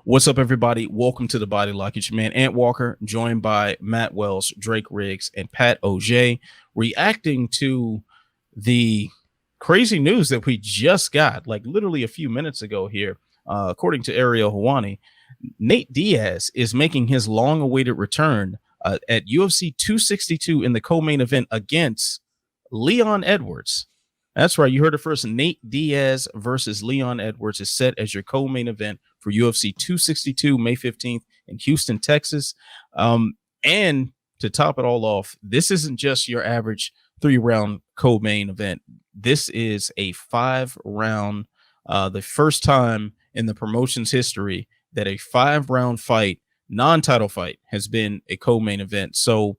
What's up, everybody? Welcome to the Body Lock. It's your man, Ant Walker, joined by Matt Wells, Drake Riggs, and Pat Auger, reacting to the crazy news that we just got, like literally a few minutes ago here. According to Ariel Helwani, Nate Diaz is making his long-awaited return at UFC 262 in the co-main event against Leon Edwards. That's right. You heard it first. Nate Diaz versus Leon Edwards is set as your co-main event for UFC 262, May 15th in Houston, Texas. And to top it all off, this isn't just your average 3-round co-main event. This is a 5-round, the first time in the promotion's history that a 5-round fight, non-title fight, has been a co-main event. So,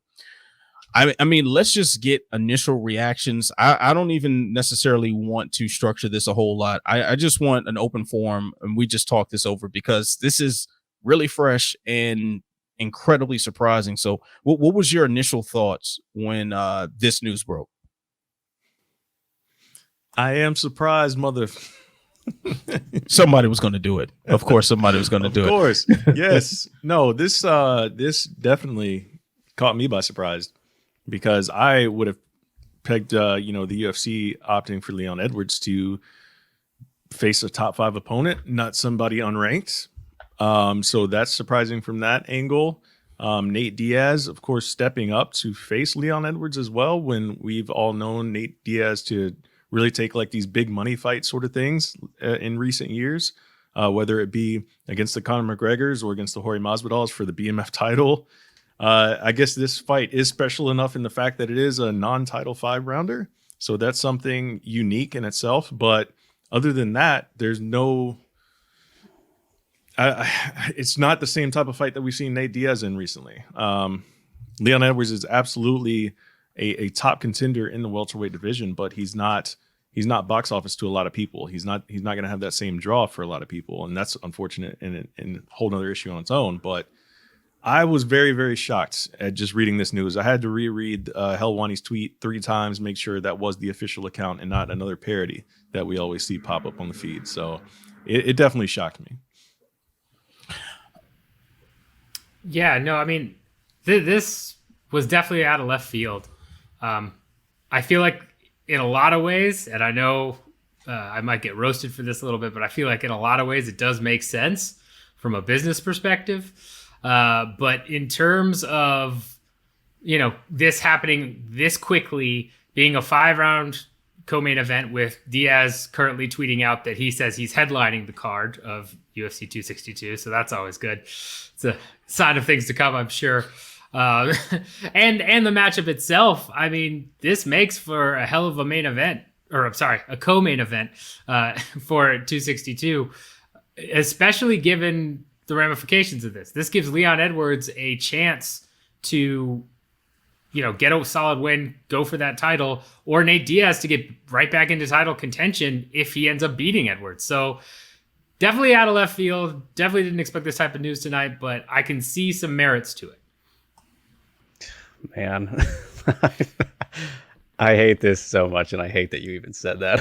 I mean, let's just get initial reactions. I don't even necessarily want to structure this a whole lot. I just want an open forum, and we just talk this over because this is really fresh and incredibly surprising. So what was your initial thoughts when this news broke? I am surprised, mother. Somebody was going to do it. Of course, somebody was going to do it. Of course. Yes. No, this definitely caught me by surprise. Because I would have pegged, the UFC opting for Leon Edwards to face a top 5 opponent, not somebody unranked. So that's surprising from that angle. Nate Diaz, of course, stepping up to face Leon Edwards as well, when we've all known Nate Diaz to really take like these big money fight sort of things in recent years, whether it be against the Conor McGregors or against the Jorge Masvidals for the BMF title. I guess this fight is special enough in the fact that it is a non-title 5-rounder. So that's something unique in itself. But other than that, there's no... it's not the same type of fight that we've seen Nate Diaz in recently. Leon Edwards is absolutely a top contender in the welterweight division, but he's not box office to a lot of people. He's not going to have that same draw for a lot of people. And that's unfortunate and a whole nother issue on its own. But I was very, very shocked at just reading this news. I had to reread Helwani's tweet 3 times, make sure that was the official account and not another parody that we always see pop up on the feed. So it definitely shocked me. Yeah, no, I mean, this was definitely out of left field. I feel like in a lot of ways, and I know I might get roasted for this a little bit, but I feel like in a lot of ways it does make sense from a business perspective. But in terms of, this happening this quickly, being a 5-round co-main event with Diaz currently tweeting out that he says he's headlining the card of UFC 262. So that's always good. It's a sign of things to come, I'm sure. And the matchup itself, I mean, this makes for a hell of a main event, a co-main event for 262, especially given the ramifications of this. This gives Leon Edwards a chance to, get a solid win, go for that title, or Nate Diaz to get right back into title contention if he ends up beating Edwards. So definitely out of left field. Definitely didn't expect this type of news tonight, but I can see some merits to it. Man, I hate this so much, and I hate that you even said that.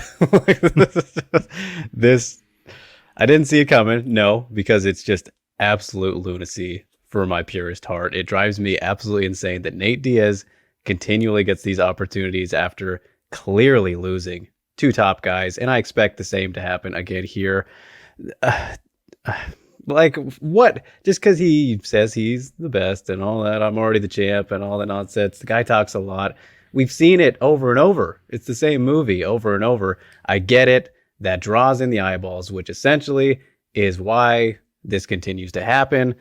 I didn't see it coming, no, because it's just absolute lunacy for my purest heart. It drives me absolutely insane that Nate Diaz continually gets these opportunities after clearly losing 2 top guys, and I expect the same to happen again here. Like, what? Just because he says he's the best and all that, I'm already the champ and all that nonsense. The guy talks a lot. We've seen it over and over. It's the same movie over and over. I get it. That draws in the eyeballs, which essentially is why this continues to happen.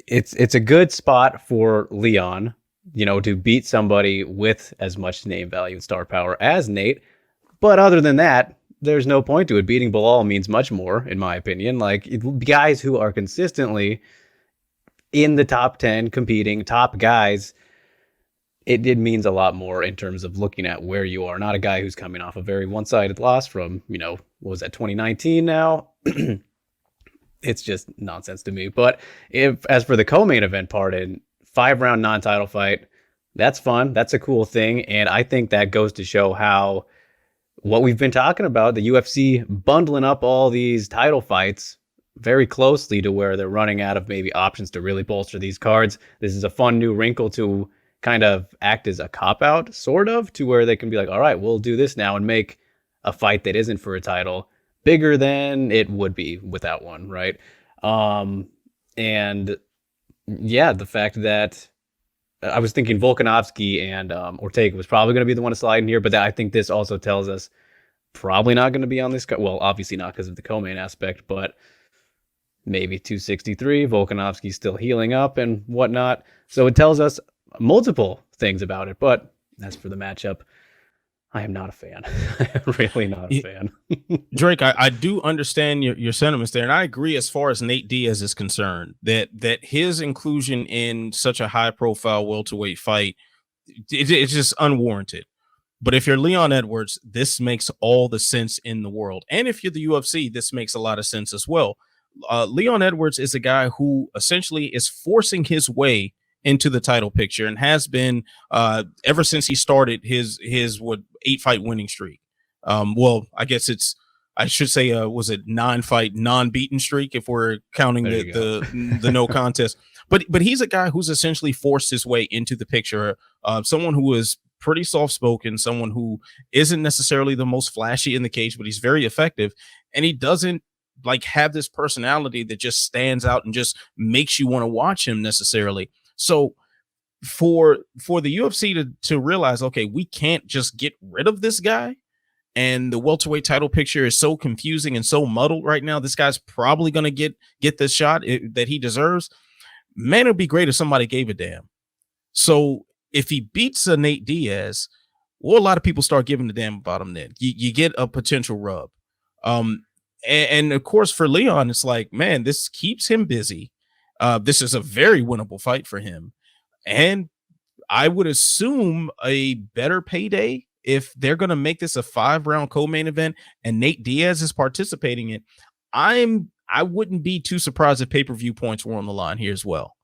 It's a good spot for Leon, to beat somebody with as much name value and star power as Nate. But other than that, there's no point to it. Beating Bilal means much more, in my opinion. Like, guys who are consistently in the top 10 competing, top guys, it means a lot more in terms of looking at where you are. Not a guy who's coming off a very one-sided loss from, what was that, 2019 now? It's just nonsense to me. But as for the co-main event part, in 5-round non-title fight, that's fun. That's a cool thing. And I think that goes to show how what we've been talking about, the UFC bundling up all these title fights very closely to where they're running out of maybe options to really bolster these cards. This is a fun new wrinkle to kind of act as a cop-out, sort of, to where they can be like, all right, we'll do this now and make a fight that isn't for a title bigger than it would be without one, right? And yeah, the fact that I was thinking Volkanovski and Ortega was probably going to be the one to slide in here, but I think this also tells us probably not going to be on this. Well, obviously not because of the co-main aspect, but maybe 263. Volkanovski's still healing up and whatnot. So it tells us multiple things about it. But as for the matchup, I am not a fan. Really not a fan. Drake, I do understand your sentiments there, and I agree as far as Nate Diaz is concerned that his inclusion in such a high-profile welterweight fight, it's just unwarranted. But if you're Leon Edwards, this makes all the sense in the world, and if you're the UFC, this makes a lot of sense as well. Leon Edwards is a guy who essentially is forcing his way into the title picture and has been ever since he started his 8-fight winning streak. Well, I guess I should say was it 9-fight non-beaten streak if we're counting the no contest. But he's a guy who's essentially forced his way into the picture. Someone who is pretty soft-spoken, someone who isn't necessarily the most flashy in the cage, but he's very effective, and he doesn't like have this personality that just stands out and just makes you want to watch him necessarily. So for the UFC to realize, okay, we can't just get rid of this guy, and the welterweight title picture is so confusing and so muddled right now, this guy's probably going to get the shot that he deserves. Man, it'd be great if somebody gave a damn. So if he beats a Nate Diaz, well, a lot of people start giving a damn about him then. You get a potential rub. And of course, for Leon, it's like, man, this keeps him busy. This is a very winnable fight for him. And I would assume a better payday if they're going to make this a 5-round co-main event and Nate Diaz is participating in. I wouldn't be too surprised if pay-per-view points were on the line here as well.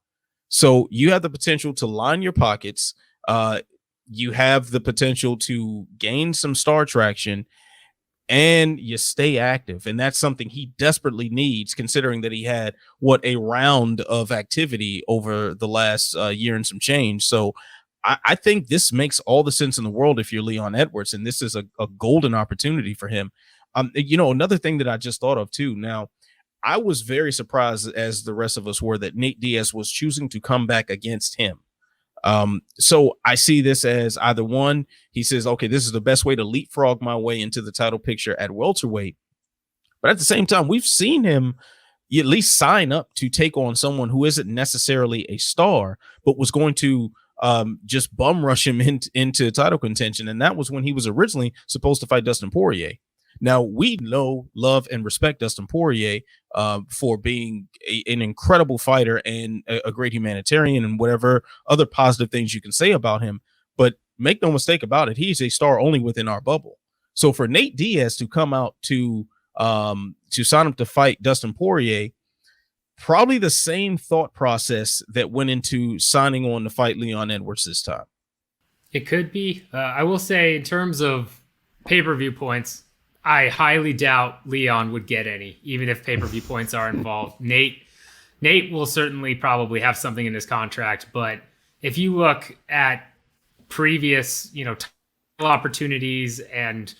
So you have the potential to line your pockets. You have the potential to gain some star traction, and you stay active. And that's something he desperately needs, considering that he had a round of activity over the last year and some change. So I think this makes all the sense in the world if you're Leon Edwards, and this is a golden opportunity for him. Another thing that I just thought of too. Now, I was very surprised, as the rest of us were, that Nate Diaz was choosing to come back against him. So I see this as either one, he says, okay, this is the best way to leapfrog my way into the title picture at welterweight. But at the same time, we've seen him at least sign up to take on someone who isn't necessarily a star, but was going to just bum rush him into title contention. And that was when he was originally supposed to fight Dustin Poirier. Now, we know, love, and respect Dustin Poirier for being an incredible fighter and a great humanitarian and whatever other positive things you can say about him. But make no mistake about it, he's a star only within our bubble. So for Nate Diaz to come out to sign up to fight Dustin Poirier, probably the same thought process that went into signing on to fight Leon Edwards this time. It could be. I will say, in terms of pay-per-view points, I highly doubt Leon would get any, even if pay-per-view points are involved. Nate will certainly probably have something in his contract, but if you look at previous, title opportunities and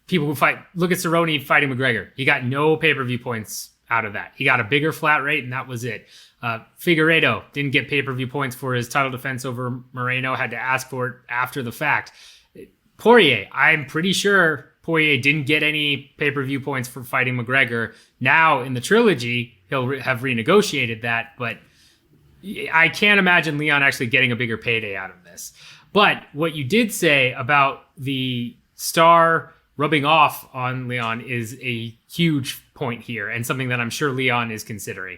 people who fight, look at Cerrone fighting McGregor. He got no pay-per-view points out of that. He got a bigger flat rate, and that was it. Figueiredo didn't get pay-per-view points for his title defense over Moreno, had to ask for it after the fact. Poirier, I'm pretty sure Poirier didn't get any pay-per-view points for fighting McGregor. Now in the trilogy, he'll have renegotiated that, but I can't imagine Leon actually getting a bigger payday out of this. But what you did say about the star rubbing off on Leon is a huge point here, and something that I'm sure Leon is considering.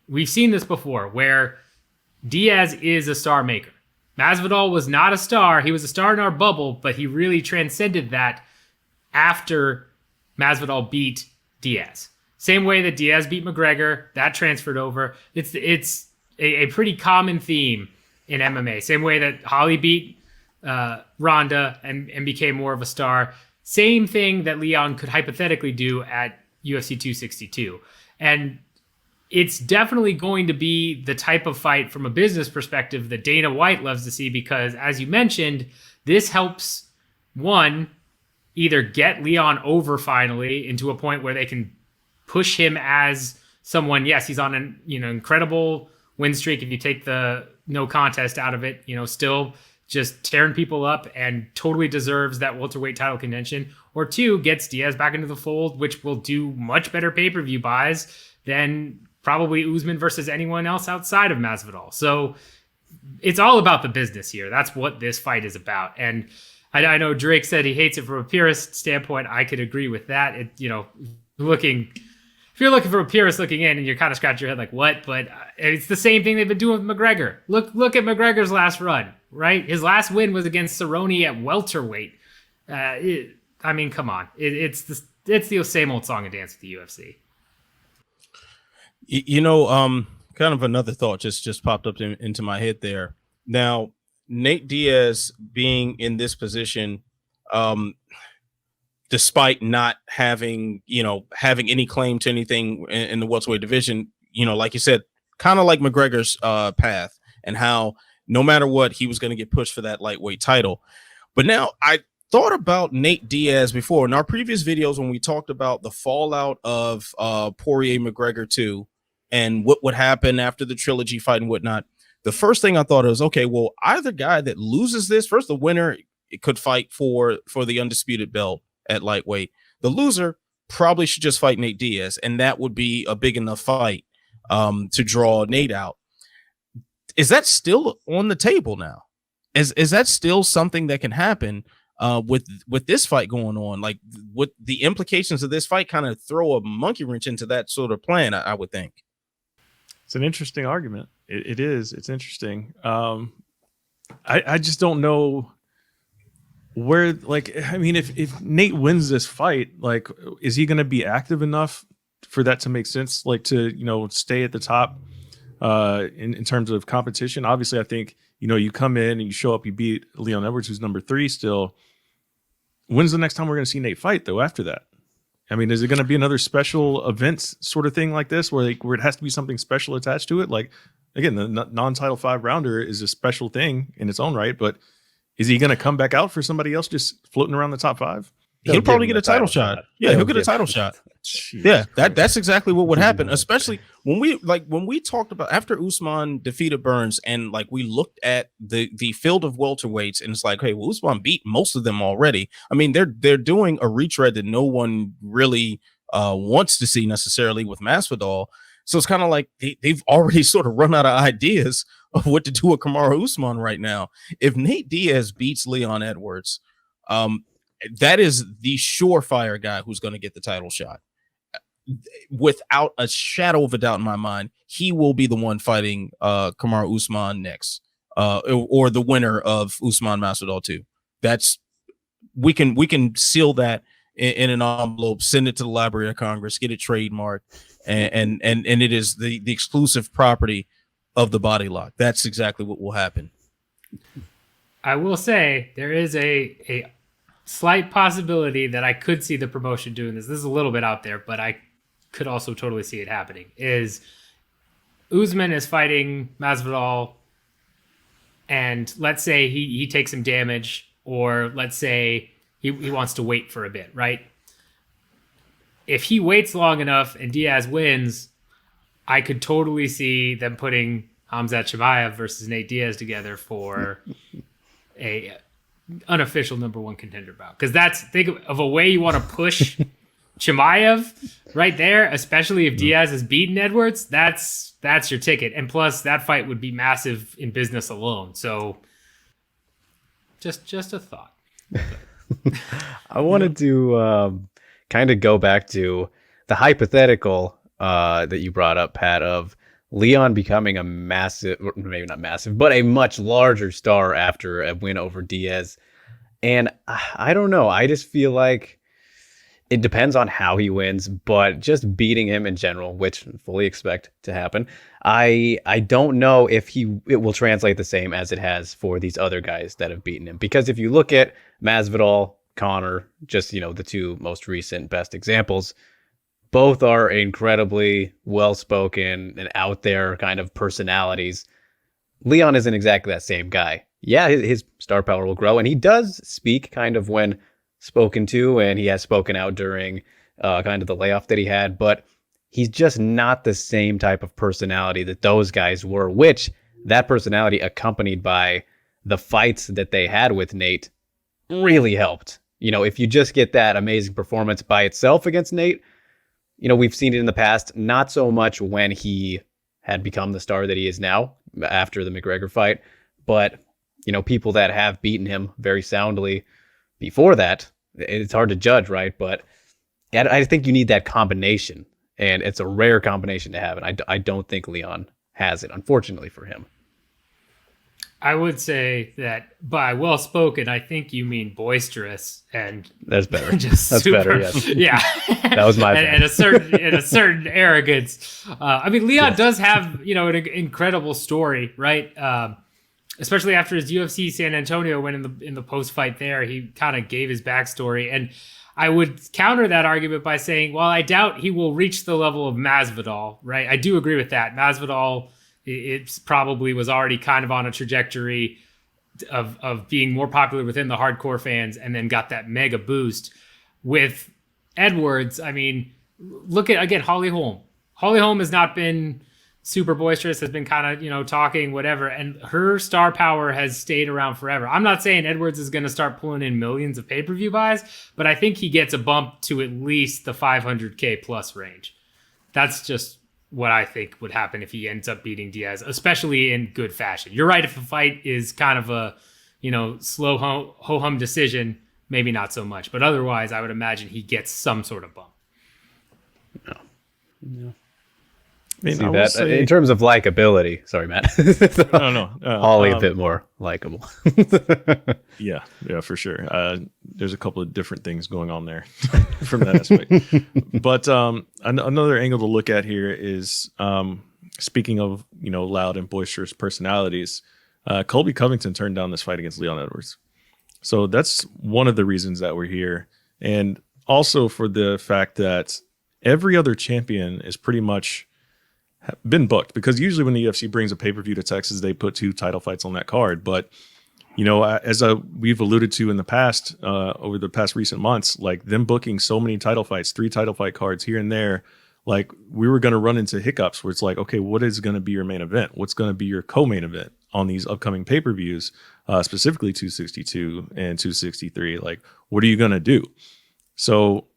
We've seen this before, where Diaz is a star maker. Masvidal was not a star. He was a star in our bubble, but he really transcended that after Masvidal beat Diaz. Same way that Diaz beat McGregor, that transferred over. It's a pretty common theme in MMA. Same way that Holly beat Ronda and became more of a star. Same thing that Leon could hypothetically do at UFC 262. And it's definitely going to be the type of fight from a business perspective that Dana White loves to see, because as you mentioned, this helps one, either get Leon over finally into a point where they can push him as someone. Yes, he's on an incredible win streak. If you take the no contest out of it, still just tearing people up and totally deserves that welterweight title contention. Or two, gets Diaz back into the fold, which will do much better pay-per-view buys than probably Usman versus anyone else outside of Masvidal. So it's all about the business here. That's what this fight is about. And I know Drake said he hates it from a purist standpoint. I could agree with that. If you're looking for a purist looking in, and you're kind of scratching your head like, what? But it's the same thing they've been doing with McGregor. Look at McGregor's last run, right? His last win was against Cerrone at welterweight. Come on. It's the same old song and dance with the UFC. Kind of another thought just popped up into my head there. Now, Nate Diaz being in this position, despite not having any claim to anything in the welterweight division, like you said, kind of like McGregor's path, and how no matter what, he was going to get pushed for that lightweight title. But now I thought about Nate Diaz before in our previous videos when we talked about the fallout of Poirier McGregor 2 and what would happen after the trilogy fight and whatnot. The first thing I thought was, okay, well, either guy that loses this, first, the winner could fight for the undisputed belt at lightweight. The loser probably should just fight Nate Diaz, and that would be a big enough fight to draw Nate out. Is that still on the table now? Is that still something that can happen with this fight going on? Like, what the implications of this fight kind of throw a monkey wrench into that sort of plan, I would think. It's an interesting argument. It is. It's interesting. I just don't know where, if Nate wins this fight, is he going to be active enough for that to make sense? To, stay at the top in terms of competition? Obviously, I think, you come in and you show up, you beat Leon Edwards, who's number 3 still. When's the next time we're going to see Nate fight, though, after that? Is it going to be another special event sort of thing like this where it has to be something special attached to it? Again, the non-title 5-rounder is a special thing in its own right, but is he going to come back out for somebody else just floating around the top 5? He'll probably get a title shot. Yeah, he'll get a title shot. Yeah, that's exactly what would happen. Especially when we talked about after Usman defeated Burns, and we looked at the field of welterweights, and it's like, hey, well, Usman beat most of them already. They're doing a retread that no one really wants to see necessarily with Masvidal. So it's kind of like they've already sort of run out of ideas of what to do with Kamaru Usman right now. If Nate Diaz beats Leon Edwards, that is the surefire guy who's going to get the title shot. Without a shadow of a doubt in my mind, he will be the one fighting Kamaru Usman next, or the winner of Usman Masvidal 2. We can seal that in an envelope, send it to the Library of Congress, get it trademarked, and it is the exclusive property of the Body Lock. That's exactly what will happen. I will say there is a slight possibility that I could see the promotion doing this. This is a little bit out there, but I could also totally see it happening. Is Usman is fighting Masvidal, and let's say he takes some damage, or let's say he wants to wait for a bit, right? If he waits long enough and Diaz wins, I could totally see them putting Khamzat Chimaev versus Nate Diaz together for a unofficial number 1 contender bout. Because think of a way you want to push Chimaev right there, especially if Diaz has beaten Edwards. That's your ticket. And plus, that fight would be massive in business alone. So just a thought. I wanted to kind of go back to the hypothetical that you brought up, Pat, of Leon becoming a massive, maybe not massive, but a much larger star after a win over Diaz. And I don't know. I just feel like it depends on how he wins, but just beating him in general, which I fully expect to happen, I don't know if it will translate the same as it has for these other guys that have beaten him. Because if you look at Masvidal, Conor, just, the 2 most recent best examples, both are incredibly well-spoken and out there kind of personalities. Leon isn't exactly that same guy. Yeah, his star power will grow, and he does speak kind of when spoken to, and he has spoken out during kind of the layoff that he had, but he's just not the same type of personality that those guys were, which that personality accompanied by the fights that they had with Nate really helped. You know, if you just get that amazing performance by itself against Nate, you know, we've seen it in the past, not so much when he had become the star that he is now after the McGregor fight, but, you know, people that have beaten him very soundly before that, it's hard to judge, right? But I think you need that combination, and it's a rare combination to have, and I don't think Leon has it, unfortunately for him. I would say that by well spoken, I think you mean boisterous, and that's better. Just that's super, better. Yes. Yeah, that was my and a certain arrogance. I mean, Leon does have, you know, an incredible story, right? Especially after his UFC San Antonio win in the post fight there, he kind of gave his backstory, and I would counter that argument by saying, well, I doubt he will reach the level of Masvidal, right? I do agree with that. Masvidal, it probably was already kind of on a trajectory of being more popular within the hardcore fans, and then got that mega boost with Edwards. I mean, look at, again, Holly Holm. Holly Holm has not been super boisterous, has been kind of, you know, talking, whatever, and her star power has stayed around forever. I'm not saying Edwards is going to start pulling in millions of pay-per-view buys, but I think he gets a bump to at least the 500K plus range. That's just what I think would happen if he ends up beating Diaz, especially in good fashion. You're right, if a fight is kind of a, you know, slow ho-hum decision, maybe not so much, but otherwise I would imagine he gets some sort of bump. No. I mean, that, in terms of likability, sorry, Matt. No. Holly a bit more likable. Yeah, for sure. There's a couple of different things going on there from that aspect. But another angle to look at here is, speaking of, you know, loud and boisterous personalities, Colby Covington turned down this fight against Leon Edwards. So that's one of the reasons that we're here. And also for the fact that every other champion is pretty much been booked, because usually when the UFC brings a pay-per-view to Texas, they put 2 title fights on that card. But, you know, as we've alluded to in the past, over the past recent months, like them booking so many title fights, 3 title fight cards here and there, like we were going to run into hiccups where it's like, okay, what is going to be your main event? What's going to be your co-main event on these upcoming pay-per-views, specifically 262 and 263? Like, what are you going to do? So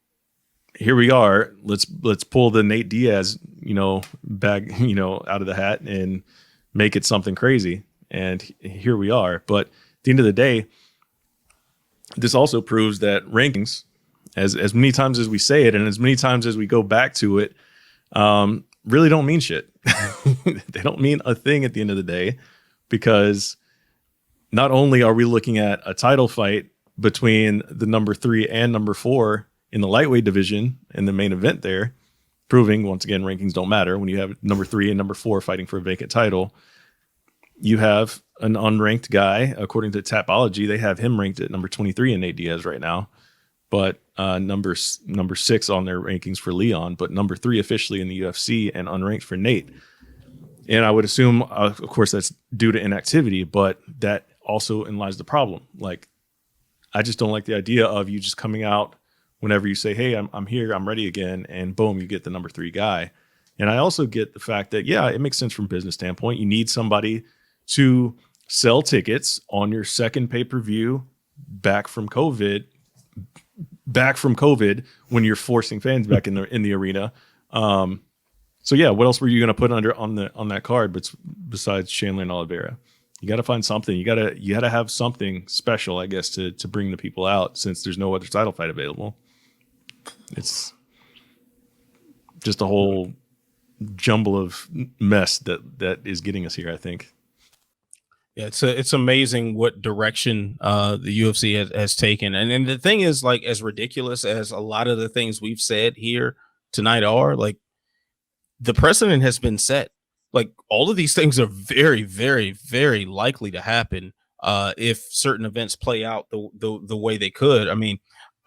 here we are. Let's pull the Nate Diaz, you know, bag, you know, out of the hat and make it something crazy. And here we are. But at the end of the day, this also proves that rankings, as many times as we say it and as many times as we go back to it, really don't mean shit. They don't mean a thing at the end of the day, because not only are we looking at a title fight between the number 3 and number 4 in the lightweight division in the main event there, proving once again rankings don't matter when you have number 3 and number 4 fighting for a vacant title. You have an unranked guy, according to Tapology, they have him ranked at number 23 in Nate Diaz right now, but number 6 on their rankings for Leon, but number 3 officially in the UFC and unranked for Nate. And I would assume, of course, that's due to inactivity, but that also lies the problem. Like, I just don't like the idea of you just coming out whenever you say, hey, I'm here, I'm ready again, and boom, you get the number 3 guy. And I also get the fact that, yeah, it makes sense from a business standpoint. You need somebody to sell tickets on your second pay-per-view back from COVID when you're forcing fans back in the arena. So yeah, what else were you going to put on that card besides Chandler and Oliveira? You got to find something. You got to have something special, I guess, to bring the people out, since there's no other title fight available. It's just a whole jumble of mess that is getting us here, I think. Yeah, it's amazing what direction the UFC has taken. And the thing is, like, as ridiculous as a lot of the things we've said here tonight are, like, the precedent has been set. Like, all of these things are very, very, very likely to happen if certain events play out the way they could. I mean,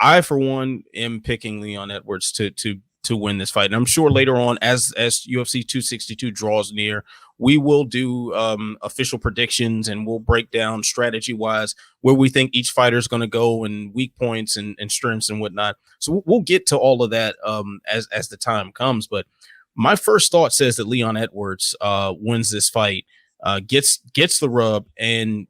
I, for one, am picking Leon Edwards to to win this fight. And I'm sure later on, as UFC 262 draws near, we will do official predictions and we'll break down strategy wise where we think each fighter is going to go and weak points and strengths and whatnot. So we'll get to all of that as the time comes. But my first thought says that Leon Edwards wins this fight, gets the rub, and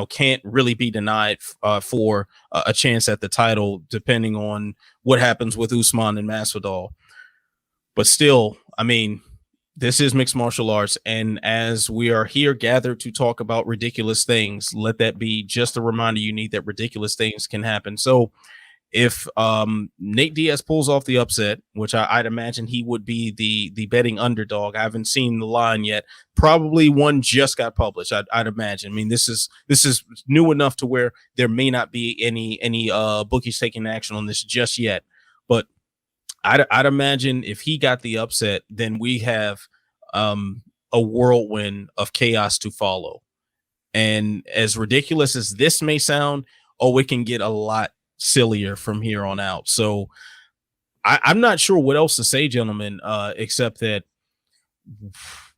can't really be denied for a chance at the title, depending on what happens with Usman and Masvidal. But still, I mean, this is mixed martial arts, and as we are here gathered to talk about ridiculous things, let that be just a reminder you need that ridiculous things can happen. So if Nate Diaz pulls off the upset, which I'd imagine he would be the betting underdog. I haven't seen the line yet. Probably one just got published. I'd imagine. I mean, this is new enough to where there may not be any bookies taking action on this just yet. But I'd imagine if he got the upset, then we have a whirlwind of chaos to follow. And as ridiculous as this may sound, it can get a lot sillier from here on out. So I'm not sure what else to say, gentlemen, except that,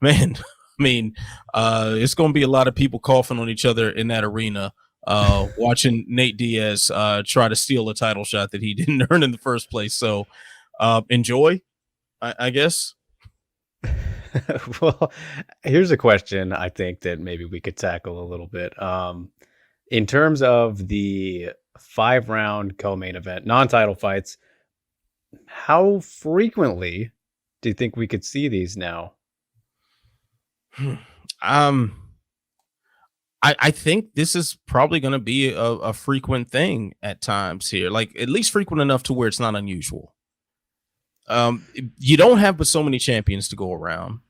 man, I mean, it's going to be a lot of people coughing on each other in that arena, watching Nate Diaz try to steal a title shot that he didn't earn in the first place. So enjoy, I guess. Well, here's a question I think that maybe we could tackle a little bit. In terms of the 5-round co-main event, non-title fights, how frequently do you think we could see these now? I think this is probably going to be a frequent thing at times here, like at least frequent enough to where it's not unusual. You don't have but so many champions to go around.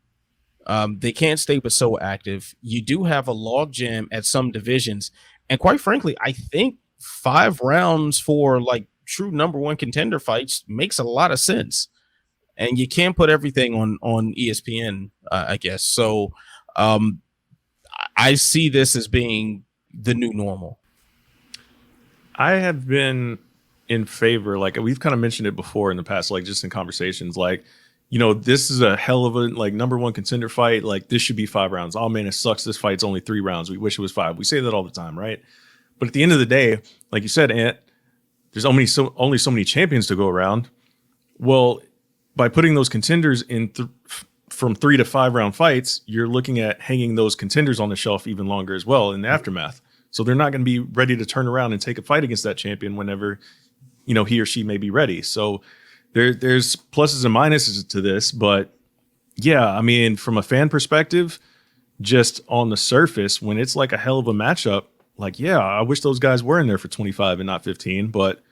They can't stay but so active. You do have a log jam at some divisions, and quite frankly, I think 5 rounds for like true number one contender fights makes a lot of sense. And you can't put everything on ESPN, I guess. So I see this as being the new normal. I have been in favor, like we've kind of mentioned it before in the past, like just in conversations, like, this is a hell of a like number one contender fight. Like this should be 5 rounds. Oh man, it sucks. This fight's only 3 rounds. We wish it was 5. We say that all the time, right? But at the end of the day, like you said, Ant, there's only so many champions to go around. Well, by putting those contenders in from 3 to 5 round fights, you're looking at hanging those contenders on the shelf even longer as well in the aftermath. So they're not going to be ready to turn around and take a fight against that champion whenever, he or she may be ready. So there's pluses and minuses to this. But yeah, I mean, from a fan perspective, just on the surface, when it's like a hell of a matchup, like, yeah, I wish those guys were in there for 25 and not 15. But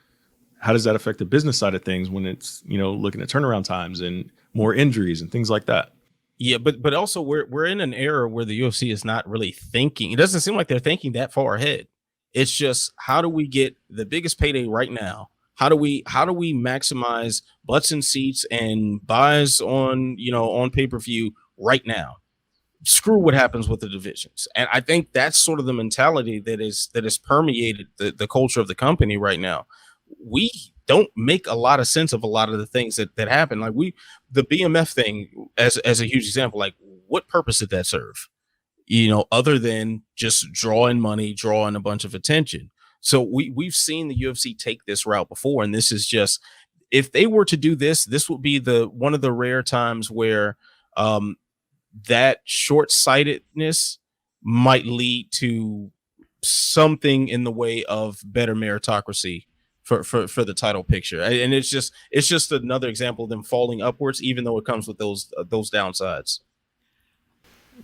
how does that affect the business side of things when it's, looking at turnaround times and more injuries and things like that? Yeah, but also we're in an era where the UFC is not really thinking. It doesn't seem like they're thinking that far ahead. It's just, how do we get the biggest payday right now? How do we maximize butts and seats and buys on pay-per-view right now? Screw what happens with the divisions. And I think that's sort of the mentality that is permeated the culture of the company right now. We don't make a lot of sense of a lot of the things that happen. Like the BMF thing as a huge example, like what purpose did that serve? Other than just drawing money, drawing a bunch of attention. So we've seen the UFC take this route before. And this is just, if they were to do this would be one of the rare times where that short-sightedness might lead to something in the way of better meritocracy for the title picture. And it's just another example of them falling upwards, even though it comes with those downsides.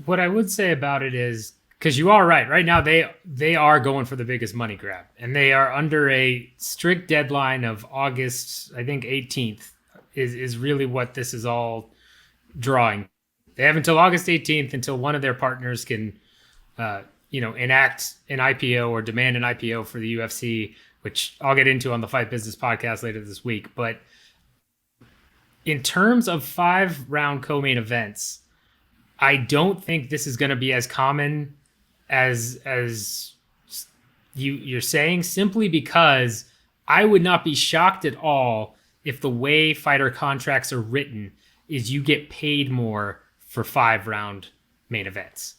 What I would say about it is, because you are right. Right now, they are going for the biggest money grab, and they are under a strict deadline of August, I think 18th is really what this is all drawing. They have until August 18th until one of their partners can, enact an IPO or demand an IPO for the UFC, which I'll get into on the Fight Business podcast later this week. But in terms of 5-round co-main events, I don't think this is going to be as common as you're saying, simply because I would not be shocked at all if the way fighter contracts are written is you get paid more for 5-round main events,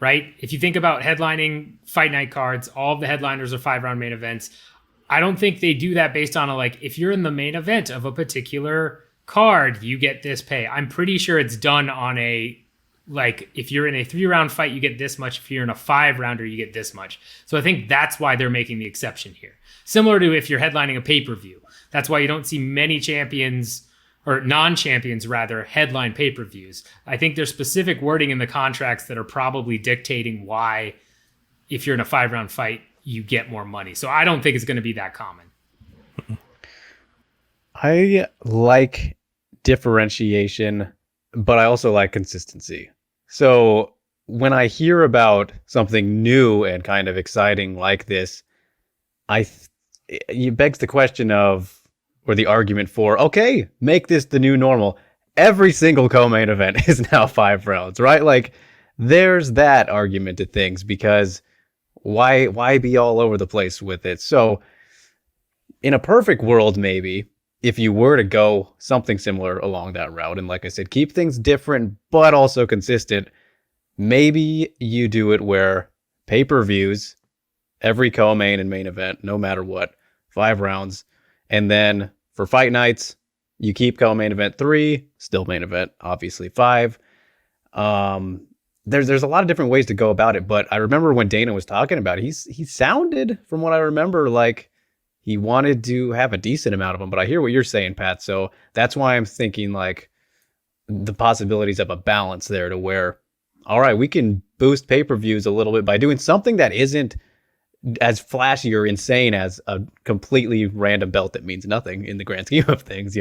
right? If you think about headlining fight night cards, all of the headliners are 5-round main events. I don't think they do that based on if you're in the main event of a particular card, you get this pay. I'm pretty sure it's done on if you're in a 3-round fight, you get this much. If you're in a 5-rounder, you get this much. So I think that's why they're making the exception here. Similar to if you're headlining a pay-per-view. That's why you don't see many champions, or non-champions rather, headline pay-per-views. I think there's specific wording in the contracts that are probably dictating why, if you're in a 5-round fight, you get more money. So I don't think it's going to be that common. I like differentiation, but I also like consistency. So when I hear about something new and kind of exciting like this, it begs the question of, or the argument for, okay, make this the new normal. Every single co-main event is now 5 rounds, right? There's that argument to things, because why be all over the place with it? So in a perfect world, maybe, if you were to go something similar along that route, and like I said, keep things different but also consistent, maybe you do it where pay-per-views, every co-main and main event, no matter what, 5 rounds, and then for fight nights, you keep co-main event 3, still main event, obviously 5. There's a lot of different ways to go about it, but I remember when Dana was talking about it, he sounded, from what I remember, like he wanted to have a decent amount of them. But I hear what you're saying, Pat. So that's why I'm thinking the possibilities of a balance there, to where, all right, we can boost pay-per-views a little bit by doing something that isn't as flashy or insane as a completely random belt that means nothing in the grand scheme of things,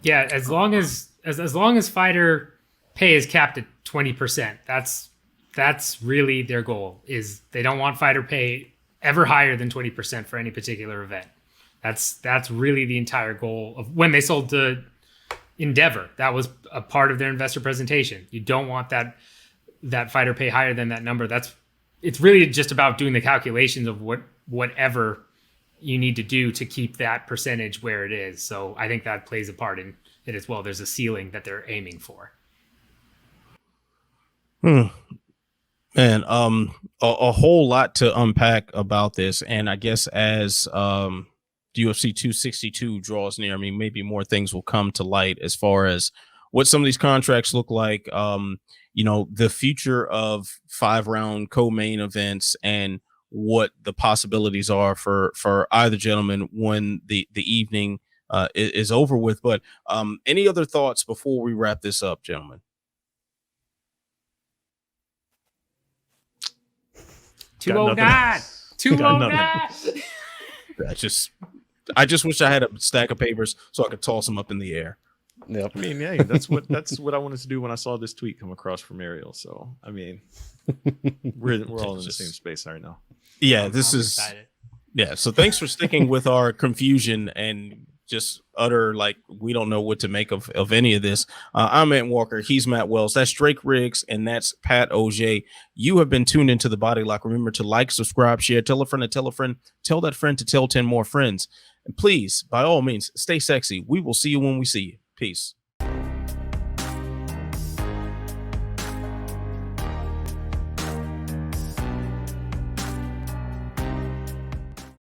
Yeah, as long as fighter pay is capped at 20%, that's really their goal. Is they don't want fighter pay ever higher than 20% for any particular event. That's really the entire goal of when they sold to Endeavor. That was a part of their investor presentation. You don't want that fighter pay higher than that number. It's really just about doing the calculations of whatever you need to do to keep that percentage where it is. So I think that plays a part in it as well. There's a ceiling that they're aiming for. Man, a whole lot to unpack about this. And I guess as UFC 262 draws near, maybe more things will come to light as far as what some of these contracts look like. The future of 5-round co-main events and what the possibilities are for either gentleman when the evening is over with. But any other thoughts before we wrap this up, gentlemen? $209. I just wish I had a stack of papers so I could toss them up in the air. Yep. Yeah, that's what I wanted to do when I saw this tweet come across from Ariel. So we're all in the same space right now. Yeah, I'm excited. Yeah. So thanks for sticking with our confusion and just utter we don't know what to make of any of this. I'm Ant Walker. He's Matt Wells. That's Drake Riggs, and that's Pat Auger. You have been tuned into the Body Lock. Remember to like, subscribe, share, tell a friend to tell a friend, tell that friend to tell 10 more friends. And please, by all means, stay sexy. We will see you when we see you. Peace.